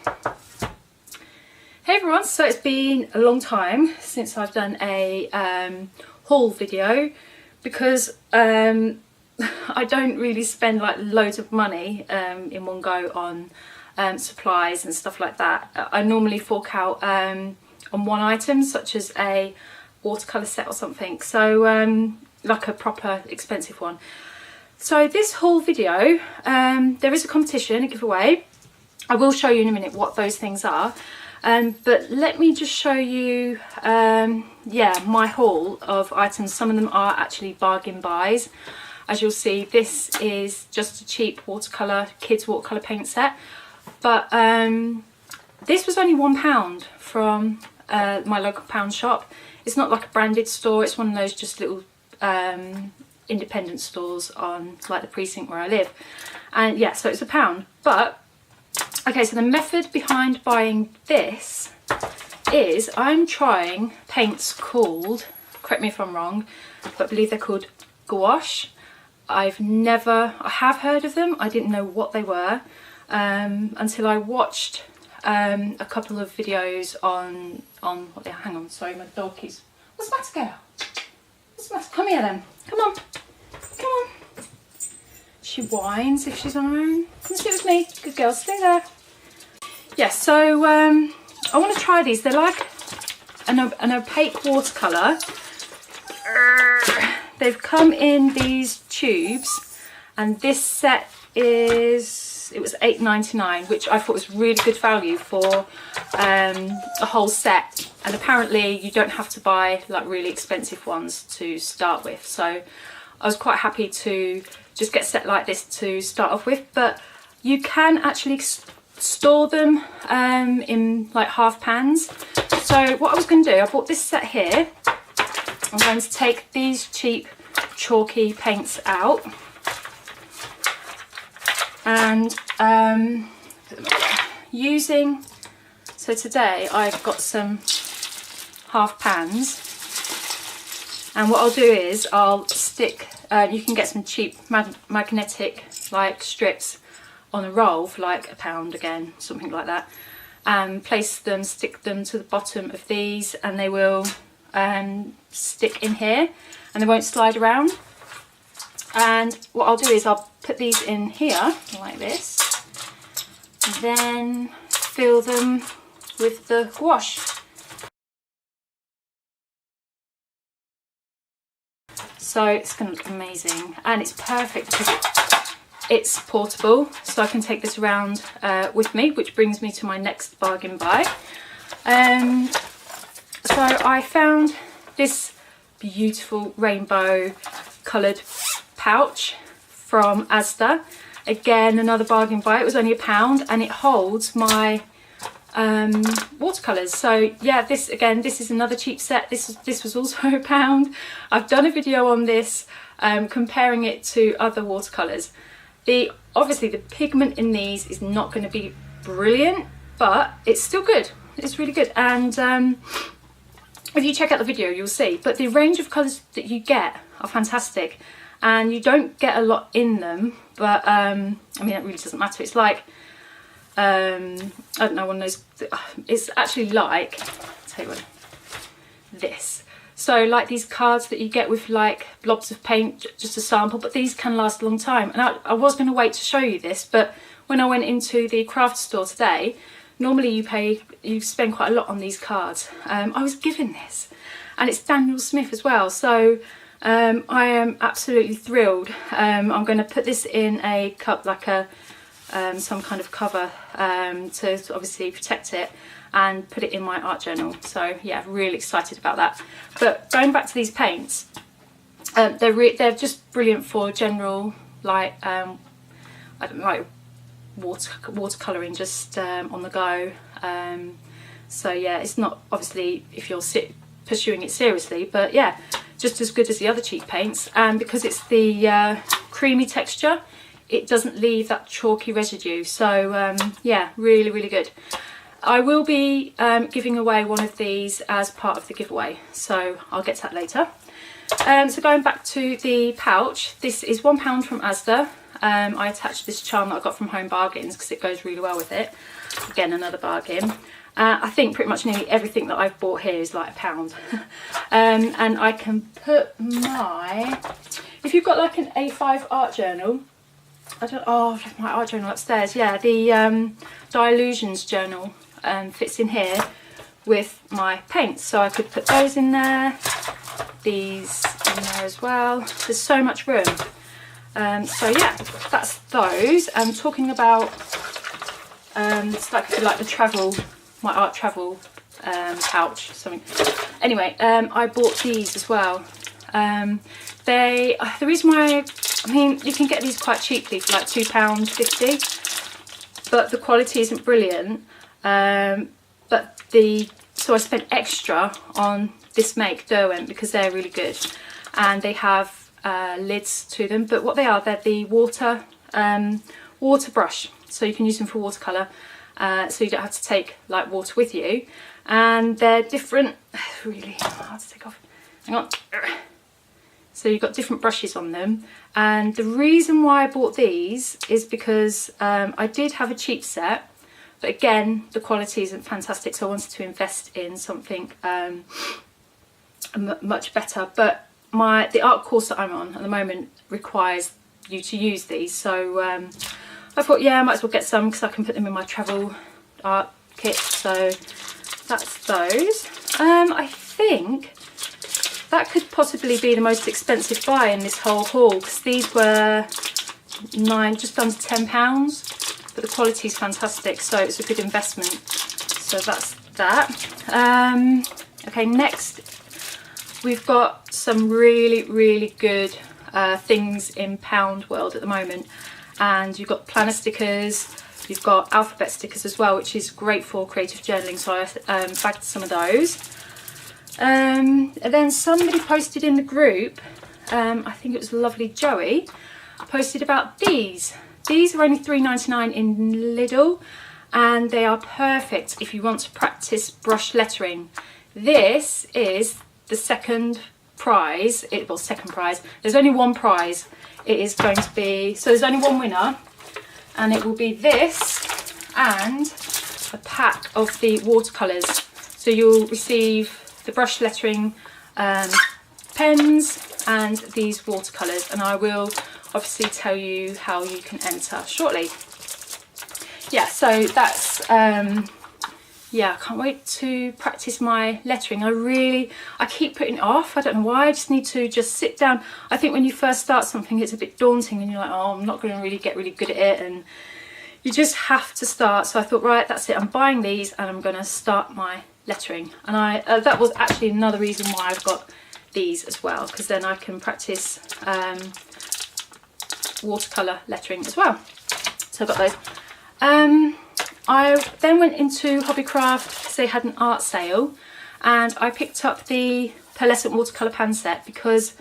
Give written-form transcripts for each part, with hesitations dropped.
Hey everyone, so it's been a long time since I've done a haul video because I don't really spend like loads of money in one go on supplies and stuff like that. I normally fork out on one item, such as a watercolour set or something, so like a proper expensive one. So this haul video, there is a competition, a giveaway. I will show you in a minute what those things are. But let me just show you yeah, my haul of items. Some of them are actually bargain buys. As you'll see, this is just a cheap watercolour, kids watercolour paint set, but this was only £1 from my local pound shop. It's not like a branded store, it's one of those just little independent stores on like the precinct where I live, and yeah, so it's £1. But okay, so the method behind buying this is I'm trying paints called, correct me if I'm wrong, but I believe they're called gouache. I have heard of them, I didn't know what they were until I watched a couple of videos on what they, hang on, sorry, my dog keeps, what's the matter, girl? What's the matter? Come here then, come on, come on. She whines if she's on her own. Come sit with me, good girl, stay there. Yeah, so I want to try these. They're like an opaque watercolour. They've come in these tubes, and this set is, it was £8.99, which I thought was really good value for a whole set. And apparently you don't have to buy like really expensive ones to start with. So I was quite happy to just get a set like this to start off with, but you can actually store them in like half pans. So what I was going to do, I bought this set here. I'm going to take these cheap chalky paints out and using, so today I've got some half pans, and what I'll do is I'll stick, you can get some cheap magnetic like strips on a roll for like £1 again, something like that, and place them, stick them to the bottom of these, and they will stick in here and they won't slide around. And what I'll do is I'll put these in here like this, and then fill them with the gouache. So it's going to look amazing, and it's perfect because it's portable, so I can take this around with me, which brings me to my next bargain buy. So I found this beautiful rainbow coloured pouch from Asda. Again, another bargain buy. It was only £1, and it holds my watercolours. So yeah, this is another cheap set. This was also £1. I've done a video on this comparing it to other watercolours. Obviously the pigment in these is not going to be brilliant, but it's still good. It's really good, and if you check out the video you'll see, but the range of colours that you get are fantastic, and you don't get a lot in them, but I mean, that really doesn't matter. It's like I don't know, one of those, it's actually like, I'll tell you what, this. So like these cards that you get with like blobs of paint, just a sample, but these can last a long time. And I was going to wait to show you this, but when I went into the craft store today, normally you spend quite a lot on these cards. I was given this, and it's Daniel Smith as well. So I am absolutely thrilled. I'm going to put this in a cup, like a some kind of cover to obviously protect it, and put it in my art journal. So yeah, really excited about that. But going back to these paints, they're just brilliant for general, like I don't know, like watercolouring, just on the go. So yeah, it's not obviously if you're pursuing it seriously, but yeah, just as good as the other cheap paints. And because it's the creamy texture, it doesn't leave that chalky residue. So yeah, really good. I will be giving away one of these as part of the giveaway, so I'll get to that later. So going back to the pouch, this is £1 from Asda. I attached this charm that I got from Home Bargains because it goes really well with it. Again, another bargain. I think pretty much nearly everything that I've bought here is like £1. And I can put my, if you've got like an A5 art journal, I've left my art journal upstairs. Yeah, the Dilutions journal fits in here with my paints. So I could put those in there, these in there as well. There's so much room. So yeah, that's those. I'm talking about, it's like the travel, my art travel pouch, something. Anyway, I bought these as well. The reason why, I mean, you can get these quite cheaply for like £2.50, but the quality isn't brilliant. So I spent extra on this make, Derwent, because they're really good, and they have lids to them. But what they are, they're the water brush, so you can use them for watercolour. So you don't have to take like water with you, and they're different. Really hard to take off. Hang on. So you've got different brushes on them, and the reason why I bought these is because I did have a cheap set, but again the quality isn't fantastic, so I wanted to invest in something much better. But the art course that I'm on at the moment requires you to use these, so I thought, yeah, I might as well get some because I can put them in my travel art kit. So that's those. I think that could possibly be the most expensive buy in this whole haul, because these were just under £10, but the quality is fantastic, so it's a good investment. So that's that. Okay, next we've got some really good things in Pound World at the moment. And you've got planner stickers, you've got alphabet stickers as well, which is great for creative journaling, so I bagged some of those. And then somebody posted in the group, I think it was lovely Joey, posted about these. These are only £3.99 in Lidl, and they are perfect if you want to practice brush lettering. This is the second prize, second prize, there's only one prize. It is going to be, so there's only one winner, and it will be this and a pack of the watercolours. So you'll receive the brush lettering pens and these watercolours, and I will obviously tell you how you can enter shortly. Yeah, so that's yeah, I can't wait to practice my lettering. I keep putting it off. I don't know why. I just need to sit down. I think when you first start something, it's a bit daunting, and you're like, oh, I'm not going to really get really good at it, and you just have to start. So I thought, right, that's it. I'm buying these, and I'm going to start my lettering. And that was actually another reason why I've got these as well, because then I can practice watercolour lettering as well. So I've got those. I then went into Hobbycraft because they had an art sale, and I picked up the pearlescent watercolour pan set because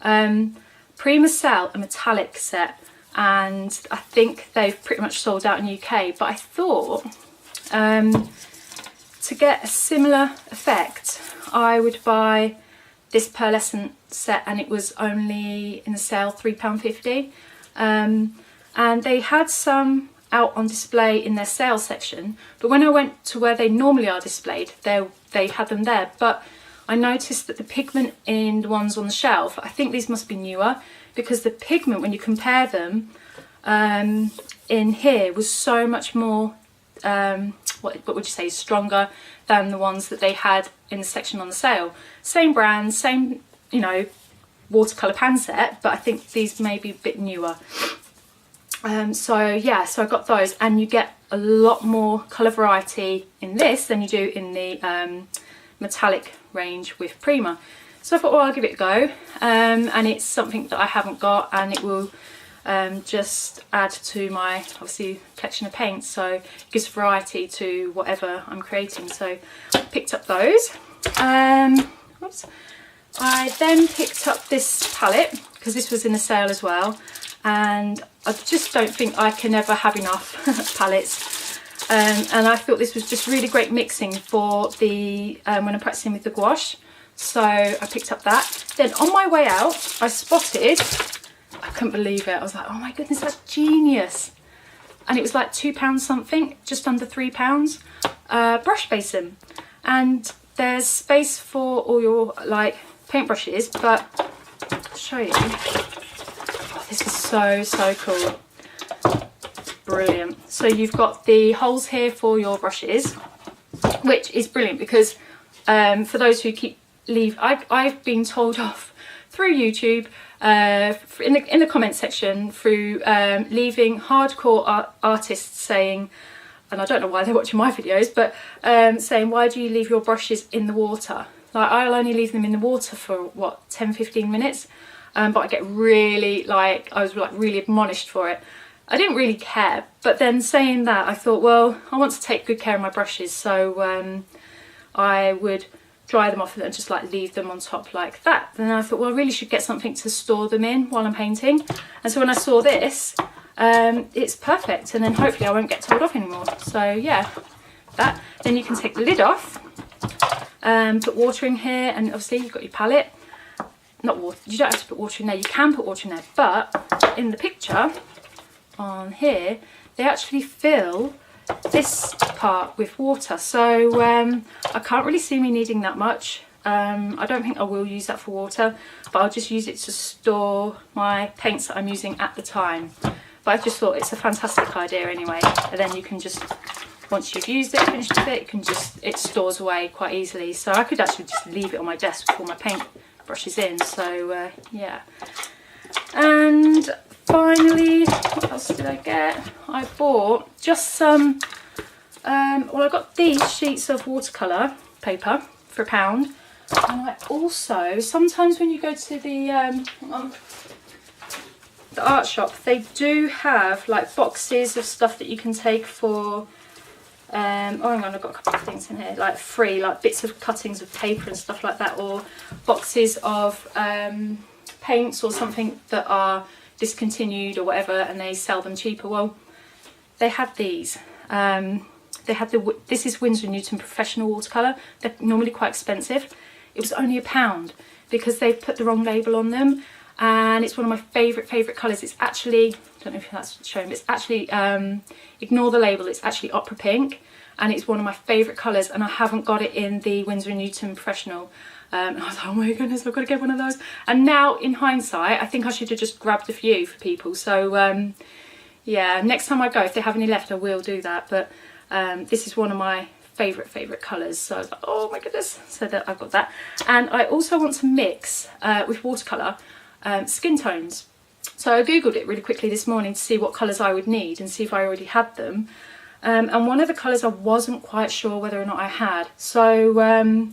Prima sell a metallic set, and I think they've pretty much sold out in the UK, but I thought to get a similar effect I would buy this pearlescent set, and it was only in the sale £3.50, and they had some out on display in their sales section, but when I went to where they normally are displayed, they had them there. But I noticed that the pigment in the ones on the shelf, I think these must be newer, because the pigment, when you compare them in here, was so much more what would you say, stronger than the ones that they had in the section on the sale. Same brand, same, you know, watercolour pan set, but I think these may be a bit newer. So yeah, so I got those, and you get a lot more colour variety in this than you do in the metallic range with Prima. So I thought, well, I'll give it a go, and it's something that I haven't got, and it will just add to my, obviously, collection of paints, so it gives variety to whatever I'm creating. So I picked up those. Oops. I then picked up this palette because this was in the sale as well, and I just don't think I can ever have enough palettes, and I thought this was just really great mixing for the when I'm practicing with the gouache, so I picked up that. Then on my way out I spotted, I couldn't believe it, I was like, oh my goodness, that's genius, and it was like £2 something, just under £3, brush basin. And there's space for all your like paintbrushes, but I'll show you. Oh, this is so cool. Brilliant. So you've got the holes here for your brushes, which is brilliant because for those who I've been told off through YouTube, in the comment section, through leaving hardcore artists saying, and I don't know why they're watching my videos, but saying, why do you leave your brushes in the water? Like, I'll only leave them in the water for what, 10-15 minutes, but I get really, like, I was like really admonished for it. I didn't really care, but then saying that, I thought, well, I want to take good care of my brushes, so I would dry them off and just like leave them on top like that. Then I thought, well, I really should get something to store them in while I'm painting. And so when I saw this, it's perfect, and then hopefully I won't get told off anymore. So yeah, that. Then you can take the lid off, put water in here, and obviously you've got your palette. Not water, you don't have to put water in there, you can put water in there, but in the picture on here, they actually fill this part with water, so I can't really see me needing that much. I don't think I will use that for water, but I'll just use it to store my paints that I'm using at the time. But I just thought it's a fantastic idea anyway, and then you can just, once you've used it, finished with it, it stores away quite easily. So I could actually just leave it on my desk with all my paint brushes in, so yeah. And finally, what else did I get? I bought just some, well, I got these sheets of watercolour paper for £1, and I also, sometimes when you go to the art shop, they do have like boxes of stuff that you can take for, oh hang on, I've got a couple of things in here, like free, like bits of cuttings of paper and stuff like that, or boxes of paints or something that are discontinued or whatever, and they sell them cheaper. Well, they had these. They had this is Winsor & Newton Professional Watercolour. They're normally quite expensive. It was only £1 because they've put the wrong label on them, and it's one of my favourite colours. It's actually, I don't know if that's showing, but it's actually, ignore the label, it's actually Opera Pink, and it's one of my favourite colours, and I haven't got it in the Winsor & Newton Professional. And I was like, oh my goodness, I've got to get one of those. And now in hindsight, I think I should have just grabbed a few for people. So yeah, next time I go, if they have any left, I will do that. But this is one of my favourite colours. So I was like, oh my goodness, so that I've got that. And I also want to mix with watercolour skin tones. So I googled it really quickly this morning to see what colours I would need and see if I already had them. And one of the colours I wasn't quite sure whether or not I had. So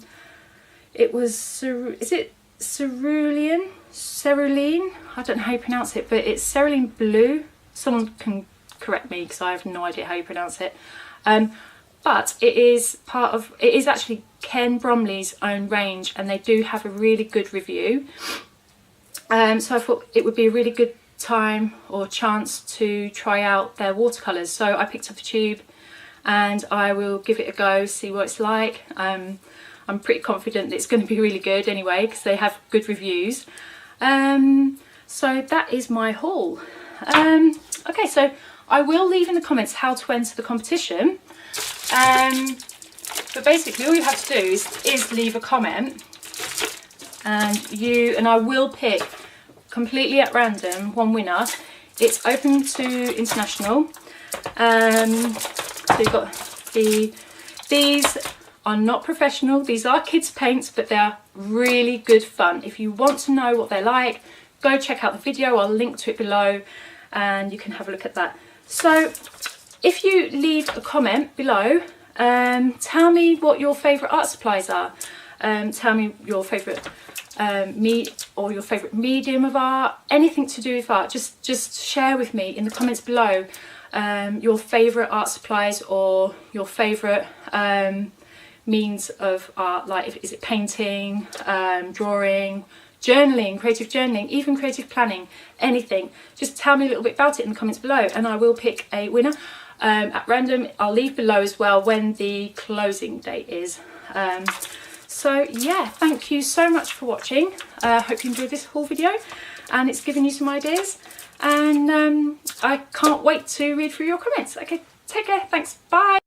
it was, is it cerulean? Cerulean? I don't know how you pronounce it, but it's cerulean blue. Someone can correct me because I have no idea how you pronounce it. But it is actually Ken Bromley's own range, and they do have a really good review. So I thought it would be a really good time or chance to try out their watercolours. So I picked up a tube and I will give it a go, see what it's like. I'm pretty confident that it's going to be really good anyway, because they have good reviews. So that is my haul. Okay, so I will leave in the comments how to enter the competition. But basically all you have to do is leave a comment, and I will pick completely at random one winner. It's open to international. So you've got these are not professional, these are kids paints, but they're really good fun. If you want to know what they're like, go check out the video, I'll link to it below and you can have a look at that. So if you leave a comment below, tell me what your favourite art supplies are. Tell me your favourite your favourite medium of art, anything to do with art. Just share with me in the comments below your favourite art supplies or your favourite means of art, like is it painting, drawing, journaling, creative journaling, even creative planning, anything. Just tell me a little bit about it in the comments below and I will pick a winner at random. I'll leave below as well when the closing date is. So yeah, thank you so much for watching. Hope you enjoyed this whole video, and it's given you some ideas, and I can't wait to read through your comments. Okay, take care, thanks, bye.